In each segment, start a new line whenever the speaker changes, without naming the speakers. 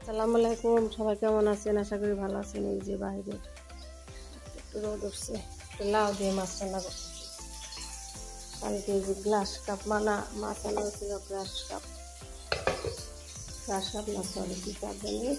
আসসালামু আলাইকুম, সবাই কেমন আছেন? আশা করি ভালো আছেন। এই যে বাইরে একটু রোদ উঠছে, লাউ দিয়ে মাছ রান্না করতেছি। কালকে এই যে গ্লাস কাপ মাছ আনা হয়েছিল, গ্লাস কাপ না, সরি কি কাপ জানি,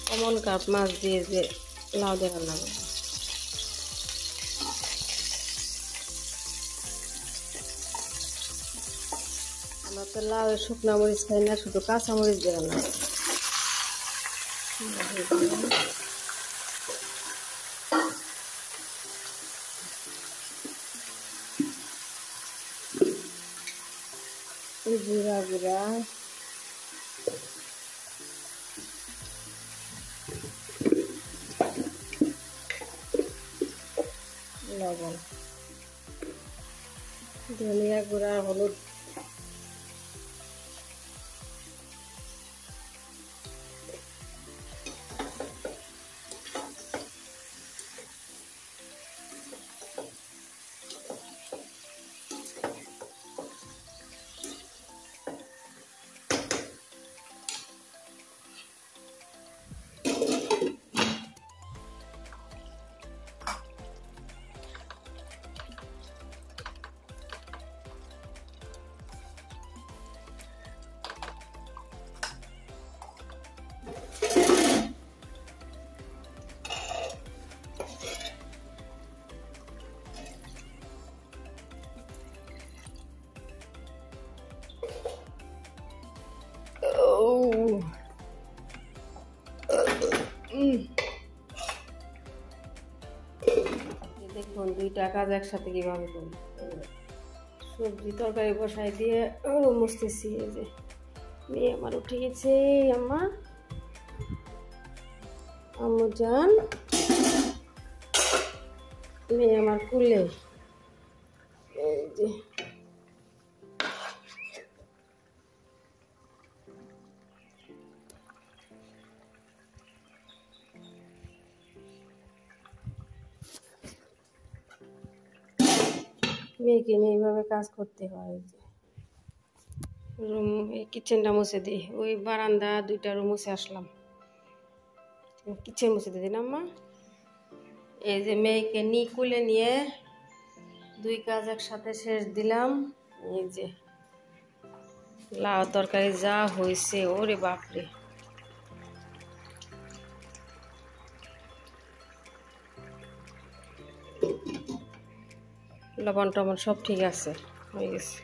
কমন কাপ মাছ দিয়ে যে লাউ দিয়ে রান্না করবো। আমরা তো লাউ শুকনা মরিচ খাই না, শুধু কাঁচা মরিচ দিয়ে রান্না করি। জিরা গুঁড়া, লবণ, ধনিয়া গুঁড়া, হলুদ, দেখুন দুইটা কাজ একসাথে কিভাবে করি। সবজি তরকারি বসাই দিয়ে মুছতেছি। এই যে মেয়ে আমার উঠে গেছে, আম্মু জান, মেয়ে আমার কুলে। এই যে মেয়েকে নিয়ে এইভাবে কাজ করতে হয়। যে রুম, এই কিচেনটা মুছে দিই, ওই বারান্দা দুইটা রুম মুছে আসলাম, কিচেন মুছে দিই না আম্মা। এই যে মেয়েকে কুলে নিয়ে দুই কাজ একসাথে শেষ দিলাম। এই যে লাউ তরকারি যা হয়েছে, ওরে বাপরে। লবণ টবণ সব ঠিক আছে, হয়ে গেছে।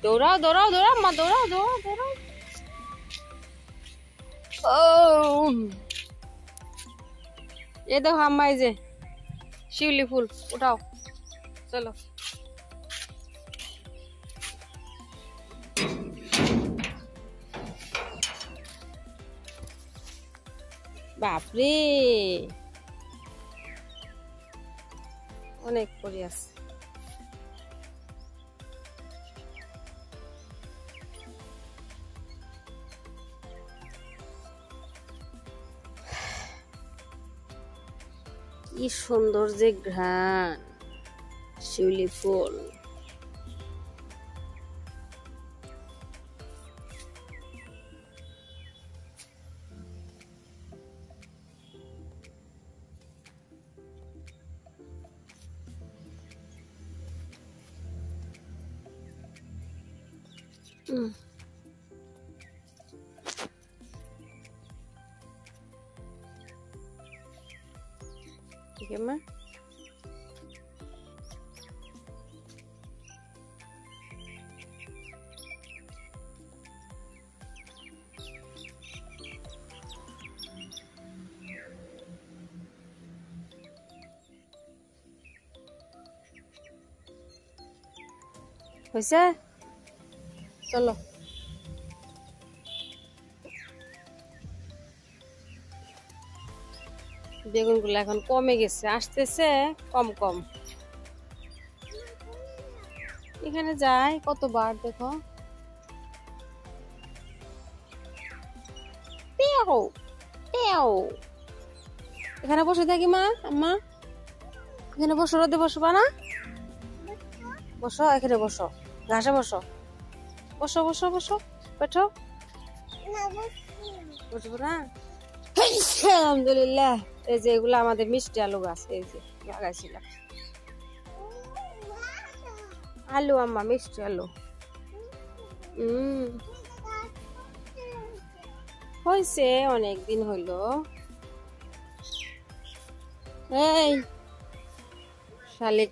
দৌড়াও দৌড়াও দৌড়াও মা, দৌড়াও দৌড়াও দৌড়াও। ও এ দেখো আম্মা, এই যে শিউলি ফুল উঠাও, চলো। বাপরে অনেক পরি আছে। কি সুন্দর যে ঘ্রাণ, শিউলি ফুল। ঠিক আছে মা, হয়েছে, চলো। বেগুনগুলো এখন কমে গেছে, আসতেছে কম কম। এখানে যায় কতবার দেখো। এখানে বসে থাকি মা, আম্মা এখানে বসো, রোদে বসবা না? বসো, এখানে বসো, ঘাসে বসো, বসো বসো বসো, বেঠো। বুঝবো না? আলহামদুলিল্লাহ। এই যে এগুলো আমাদের মিষ্টি আলু গাছ, এই যে লাগাইছিলাম আলু, আম্মা মিষ্টি আলু। হয়েছে, অনেক দিন হইল। এই শালিক,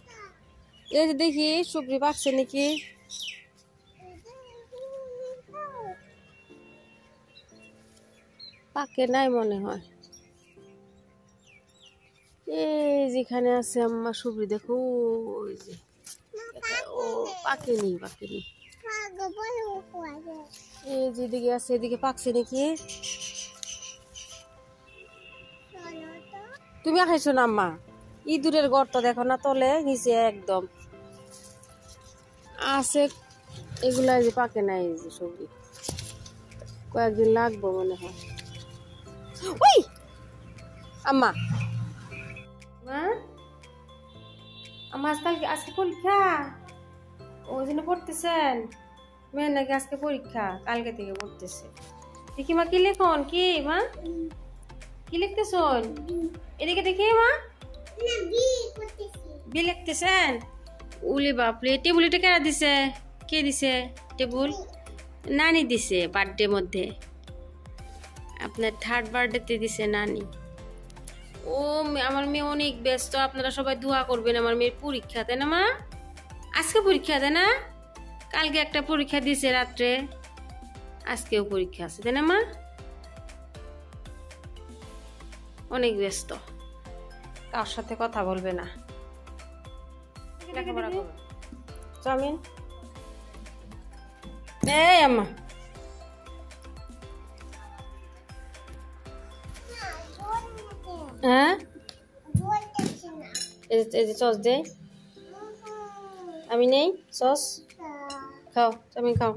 এই যে দেখি সুপ্রি পাকছে নাকি। পাকে নাই মনে হয়। এই যেখানে আছে আম্মা সুপ্রি, দেখো ওই যে। ও পাকেনি, পাকেনি। এই যেদিকে আছে এদিকে পাকছে নাকি। তুমি খাইছো না আম্মা? ইঁদুরের গর্ত দেখো না তলে নিচে একদম আছে। এগুলা যে পাকে নাই, এই যে সবজি কয়েকদিন লাগবো মনে হয়। ওই আম্মা, মা আমার আজকে পরীক্ষা, ওই জন্য পড়তেছেন? মেয়ে নাকি আজকে পরীক্ষা, কালকে থেকে পড়তেছে। দেখি মা কি লেখন, কি মা কি লিখতেছন? এদিকে দেখি মা, বি লিখতেছেন। উলি বাপরে, টেবুল এটা কেনা দিছে? কে দিছে টেবুল? নানি দিছে বার্থডে মধ্যে, আপনার 3rd বার্থডেতে দিছে নানি। ও আমার মেয়ে অনেক ব্যস্ত, আপনারা সবাই দোয়া করবেন আমার মেয়ের পরীক্ষা, তাই না মা? আজকে পরীক্ষা, তাই না? কালকে একটা পরীক্ষা দিয়েছে রাত্রে, আজকেও পরীক্ষা আছে, তাই না মা? অনেক ব্যস্ত, কার সাথে কথা বলবে না। চাউমিন, এই আম্মা হ্যাঁ, এই যে সস দে, আমি নেই সস। খাও চাউমিন খাও।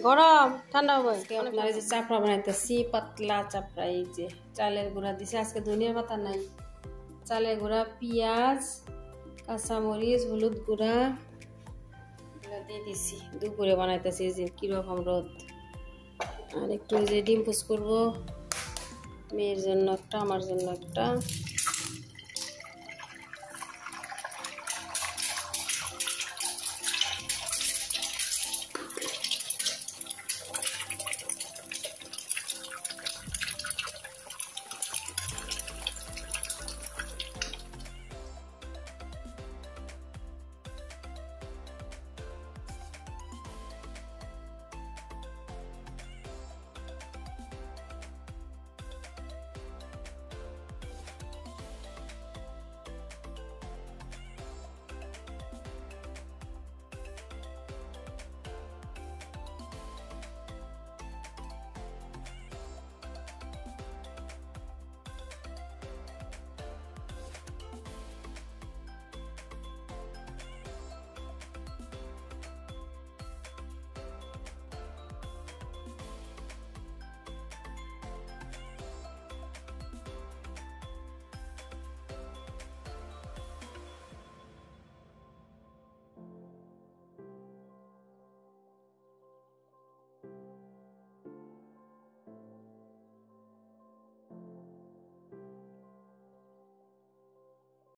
গরম ঠান্ডা হবে। আপনার এই যে চাপড়া বানাইতেছি, পাতলা চাপড়া। এই যে চালের গুঁড়া দিছে, আজকে ধনিয়ার পাতা নাই। চালের গুঁড়া, পেঁয়াজ, কাঁচামরিচ, হলুদ গুঁড়া এগুলো দিয়ে দিছি। দুপুরে বানাইতেছি, যে কিরকম রোদ। আর একটু যে ডিম পোচ করবো, মেয়ের জন্য একটা, আমার জন্য একটা।